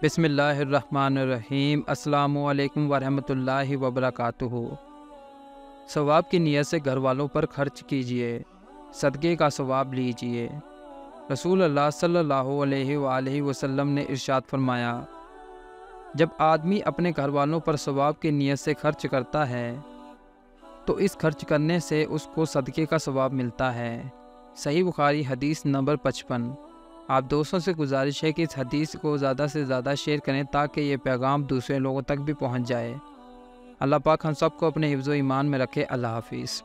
بسم اللہ الرحمن الرحیم۔ السلام علیکم ورحمۃ اللہ وبرکاتہ۔ ثواب کی نیت سے گھر والوں پر خرچ کیجیے، صدقے کا ثواب لیجیے۔ رسول اللہ صلی اللہ علیہ وآلہ وسلم نے ارشاد فرمایا، جب آدمی اپنے گھر والوں پر ثواب کی نیت سے خرچ کرتا ہے تو اس خرچ کرنے سے اس کو صدقے کا ثواب ملتا ہے۔ صحیح بخاری حدیث نمبر 55۔ آپ دوستوں سے گزارش ہے کہ اس حدیث کو زیادہ سے زیادہ شیئر کریں تاکہ یہ پیغام دوسرے لوگوں تک بھی پہنچ جائے۔ اللہ پاک ہم سب کو اپنے حفظ و ایمان میں رکھے۔ اللہ حافظ۔